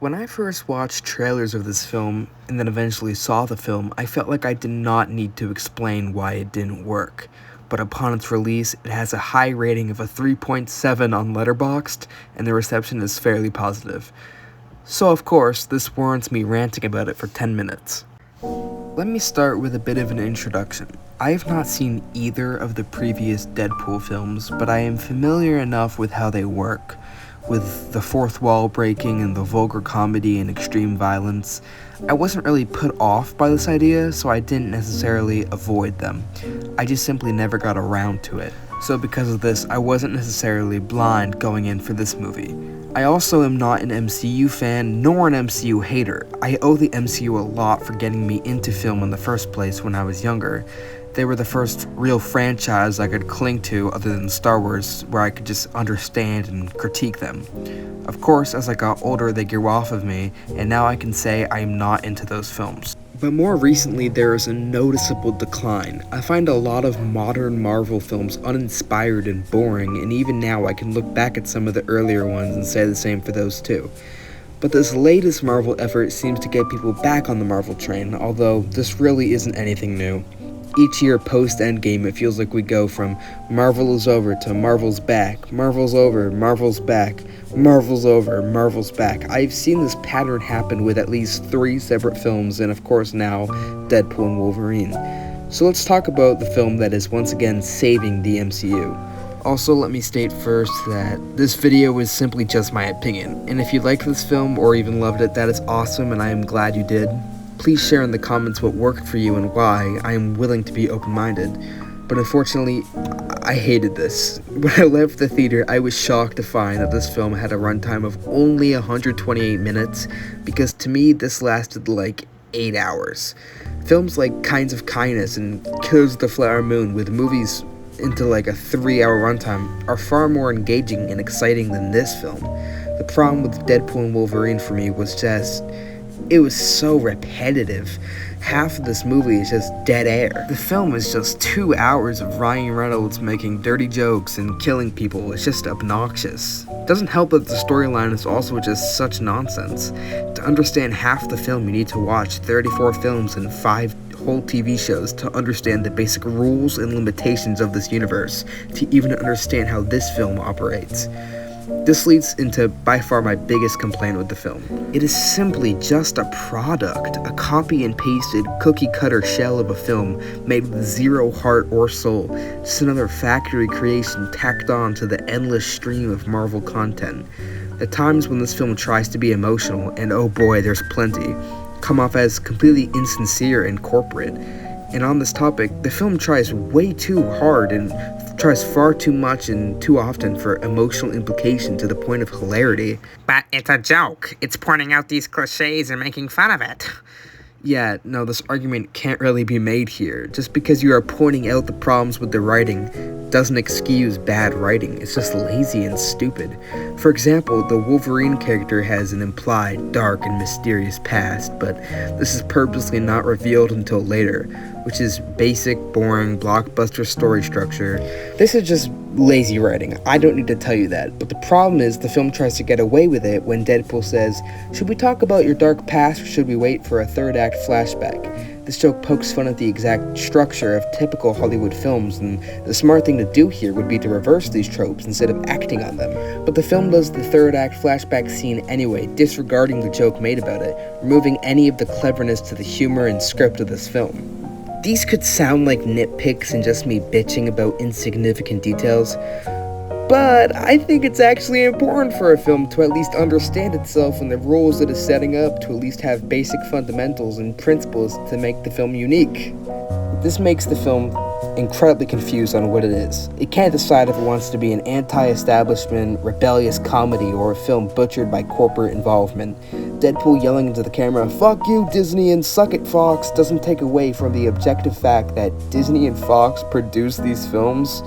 When I first watched trailers of this film and then eventually saw the film, I felt like I did not need to explain why it didn't work. But upon its release, it has a high rating of a 3.7 on Letterboxd, and the reception is fairly positive. So of course, this warrants me ranting about it for 10 minutes. Let me start with a bit of an introduction. I have not seen either of the previous Deadpool films, but I am familiar enough with how they work. With the fourth wall breaking and the vulgar comedy and extreme violence, I wasn't really put off by this idea, so I didn't necessarily avoid them. I just simply never got around to it. So because of this, I wasn't necessarily blind going in for this movie. I also am not an MCU fan, nor an MCU hater. I owe the MCU a lot for getting me into film in the first place when I was younger. They were the first real franchise I could cling to other than Star Wars, where I could just understand and critique them. Of course, as I got older, they grew off of me, and now I can say I am not into those films. But more recently, there is a noticeable decline. I find a lot of modern Marvel films uninspired and boring, and even now I can look back at some of the earlier ones and say the same for those too. But this latest Marvel effort seems to get people back on the Marvel train, although this really isn't anything new. Each year post-Endgame, it feels like we go from Marvel is over to Marvel's back, Marvel's over, Marvel's back, Marvel's over, Marvel's back. I've seen this pattern happen with at least 3 separate films, and of course now, Deadpool and Wolverine. So let's talk about the film that is once again saving the MCU. Also, let me state first that this video is simply just my opinion, and if you like this film or even loved it, that is awesome and I am glad you did. Please share in the comments what worked for you and why. I am willing to be open-minded. But unfortunately, I hated this. When I left the theater, I was shocked to find that this film had a runtime of only 128 minutes, because to me, this lasted like 8 hours. Films like Kinds of Kindness and Killers of the Flower Moon, with movies into like a 3-hour runtime, are far more engaging and exciting than this film. The problem with Deadpool and Wolverine for me was just, it was so repetitive. Half of this movie is just dead air. The film is just 2 hours of Ryan Reynolds making dirty jokes and killing people. It's just obnoxious. It doesn't help that the storyline is also just such nonsense. To understand half the film, you need to watch 34 films and 5 whole TV shows to understand the basic rules and limitations of this universe, to even understand how this film operates. This leads into by far my biggest complaint with the film. It is simply just a product, a copy and pasted cookie cutter shell of a film made with zero heart or soul, just another factory creation tacked on to the endless stream of Marvel content. The times when this film tries to be emotional, and oh boy, there's plenty, come off as completely insincere and corporate. And on this topic, the film tries way too hard and tries far too much and too often for emotional implication to the point of hilarity. But it's a joke. It's pointing out these cliches and making fun of it. Yeah, no, this argument can't really be made here. Just because you are pointing out the problems with the writing doesn't excuse bad writing. It's just lazy and stupid. For example, the Wolverine character has an implied dark and mysterious past, but this is purposely not revealed until later, which is basic, boring, blockbuster story structure. This is just lazy writing. I don't need to tell you that. But the problem is the film tries to get away with it when Deadpool says, "Should we talk about your dark past or should we wait for a third act flashback?" This joke pokes fun at the exact structure of typical Hollywood films, and the smart thing to do here would be to reverse these tropes instead of acting on them. But the film does the third act flashback scene anyway, disregarding the joke made about it, removing any of the cleverness to the humor and script of this film. These could sound like nitpicks and just me bitching about insignificant details, but I think it's actually important for a film to at least understand itself and the rules it is setting up, to at least have basic fundamentals and principles to make the film unique. This makes the film incredibly confused on what it is. It can't decide if it wants to be an anti-establishment, rebellious comedy, or a film butchered by corporate involvement. Deadpool yelling into the camera, "Fuck you, Disney, and suck it, Fox," doesn't take away from the objective fact that Disney and Fox produce these films.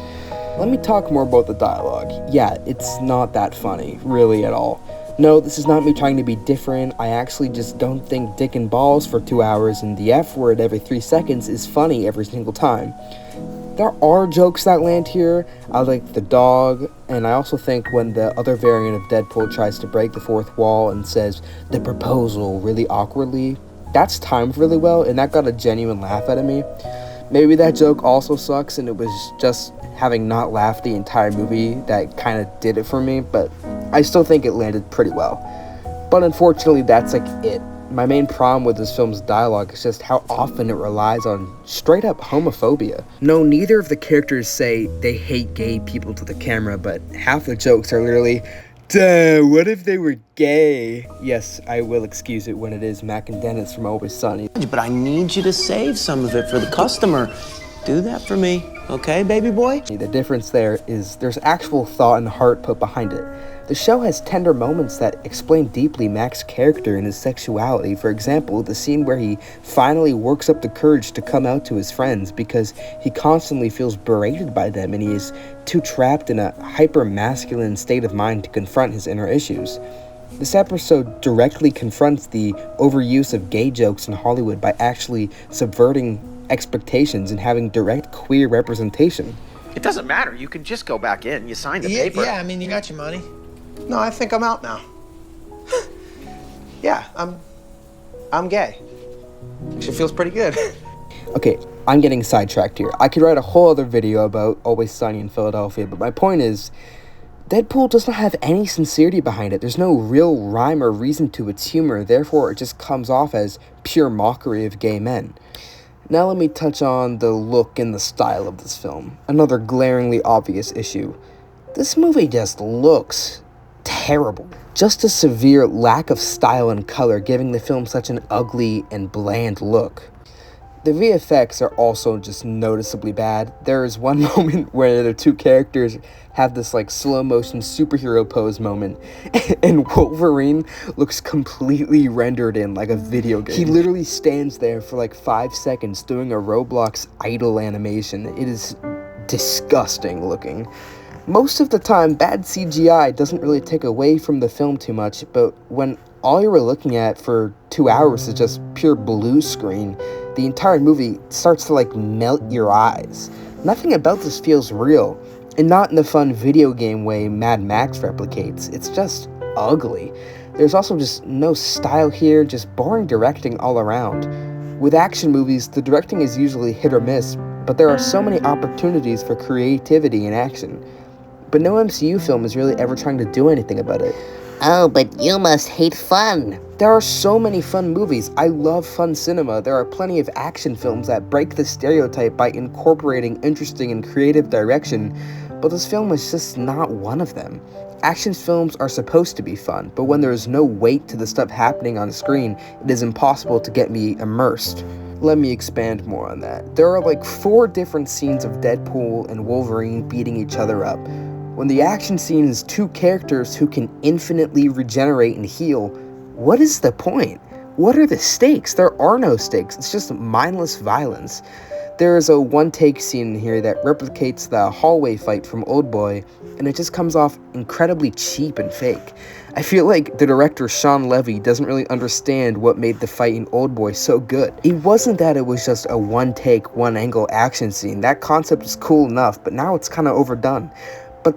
Let me talk more about the dialogue. Yeah, it's not that funny, really at all. No, this is not me trying to be different. I actually just don't think dick and balls for 2 hours and the F word every 3 seconds is funny every single time. There are jokes that land here. I like the dog, and I also think when the other variant of Deadpool tries to break the fourth wall and says the proposal really awkwardly, that's timed really well, and that got a genuine laugh out of me. Maybe that joke also sucks, and it was just having not laughed the entire movie that kind of did it for me, but I still think it landed pretty well. But unfortunately, that's like it. My main problem with this film's dialogue is just how often it relies on straight up homophobia. No, neither of the characters say they hate gay people to the camera, but half the jokes are literally, duh, what if they were gay? Yes, I will excuse it when it is Mac and Dennis from Always Sunny. But I need you to save some of it for the customer. Do that for me, okay, baby boy? The difference there is there's actual thought and heart put behind it. The show has tender moments that explain deeply Mac's character and his sexuality. For example, the scene where he finally works up the courage to come out to his friends because he constantly feels berated by them and he is too trapped in a hyper-masculine state of mind to confront his inner issues. This episode directly confronts the overuse of gay jokes in Hollywood by actually subverting expectations and having direct queer representation. It doesn't matter. You can just go back in. You signed the paper. Yeah, I mean, you got your money. No, I think I'm out now. Yeah, I'm gay. Actually feels pretty good. Okay, I'm getting sidetracked here. I could write a whole other video about Always Sunny in Philadelphia, but my point is, Deadpool does not have any sincerity behind it. There's no real rhyme or reason to its humor, therefore it just comes off as pure mockery of gay men. Now let me touch on the look and the style of this film. Another glaringly obvious issue. This movie just looks terrible. Just a severe lack of style and color, giving the film such an ugly and bland look. The VFX are also just noticeably bad. There is one moment where the two characters have this like slow motion superhero pose moment and Wolverine looks completely rendered in like a video game. He literally stands there for like 5 seconds doing a Roblox idle animation. It is disgusting looking. Most of the time, bad CGI doesn't really take away from the film too much, but when all you were looking at for 2 hours is just pure blue screen, the entire movie starts to like melt your eyes. Nothing about this feels real, and not in the fun video game way Mad Max replicates. It's just ugly. There's also just no style here, just boring directing all around. With action movies, the directing is usually hit or miss, but there are so many opportunities for creativity in action. But no MCU film is really ever trying to do anything about it. Oh, but you must hate fun. There are so many fun movies. I love fun cinema. There are plenty of action films that break the stereotype by incorporating interesting and creative direction, but this film is just not one of them. Action films are supposed to be fun, but when there is no weight to the stuff happening on screen, it is impossible to get me immersed. Let me expand more on that. There are like 4 different scenes of Deadpool and Wolverine beating each other up. When the action scene is 2 characters who can infinitely regenerate and heal, what is the point? What are the stakes? There are no stakes. It's just mindless violence. There is a one-take scene in here that replicates the hallway fight from Oldboy, and it just comes off incredibly cheap and fake. I feel like the director Sean Levy doesn't really understand what made the fight in Oldboy so good. It wasn't that it was just a one-take, one-angle action scene. That concept is cool enough, but now it's kind of overdone. But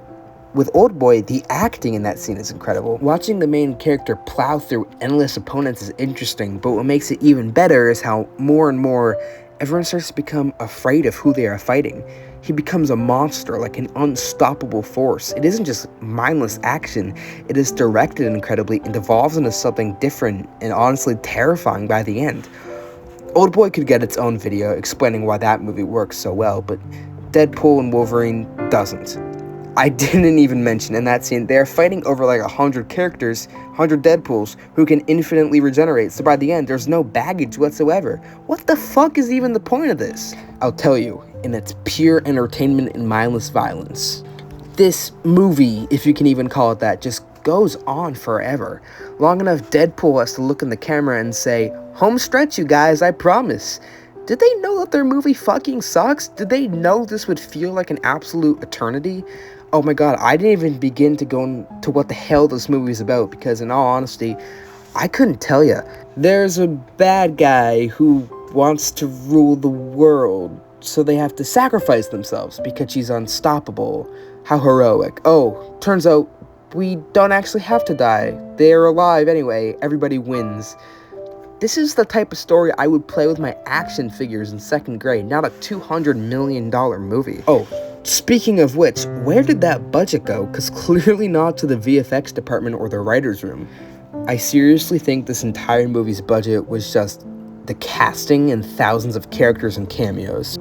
with Oldboy, the acting in that scene is incredible. Watching the main character plow through endless opponents is interesting, but what makes it even better is how more and more everyone starts to become afraid of who they are fighting. He becomes a monster, like an unstoppable force. It isn't just mindless action, it is directed incredibly and evolves into something different and honestly terrifying by the end. Oldboy could get its own video explaining why that movie works so well, but Deadpool and Wolverine doesn't. I didn't even mention in that scene, they're fighting over like 100 characters, 100 Deadpools, who can infinitely regenerate, so by the end, there's no baggage whatsoever. What the fuck is even the point of this? I'll tell you, in its pure entertainment and mindless violence. This movie, if you can even call it that, just goes on forever. Long enough Deadpool has to look in the camera and say, "Home stretch, you guys, I promise." Did they know that their movie fucking sucks? Did they know this would feel like an absolute eternity? Oh my god, I didn't even begin to go into what the hell this movie is about, because in all honesty, I couldn't tell ya. There's a bad guy who wants to rule the world, so they have to sacrifice themselves because she's unstoppable. How heroic. Oh, turns out we don't actually have to die. They're alive anyway. Everybody wins. This is the type of story I would play with my action figures in 2nd grade, not a $200 million movie. Oh, speaking of which, where did that budget go? Because clearly not to the VFX department or the writer's room. I seriously think this entire movie's budget was just the casting and thousands of characters and cameos.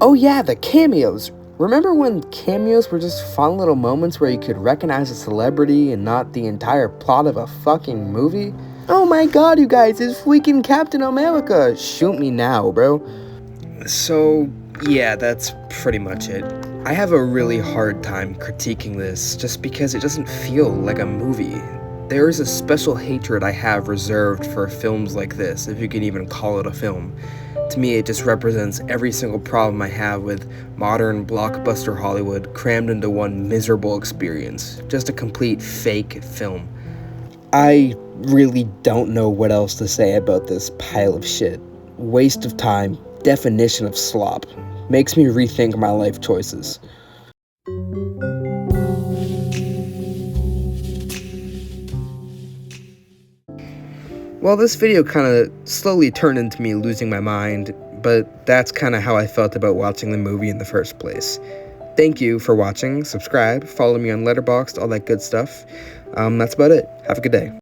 Oh yeah, the cameos! Remember when cameos were just fun little moments where you could recognize a celebrity and not the entire plot of a fucking movie? Oh my god, you guys, it's freaking Captain America! Shoot me now, bro. So, yeah, that's pretty much it. I have a really hard time critiquing this just because it doesn't feel like a movie. There is a special hatred I have reserved for films like this, if you can even call it a film. To me, it just represents every single problem I have with modern blockbuster Hollywood crammed into one miserable experience. Just a complete fake film. I really don't know what else to say about this pile of shit. Waste of time, definition of slop. Makes me rethink my life choices. Well, this video kind of slowly turned into me losing my mind, but that's kind of how I felt about watching the movie in the first place. Thank you for watching, subscribe, follow me on Letterboxd, all that good stuff. That's about it. Have a good day.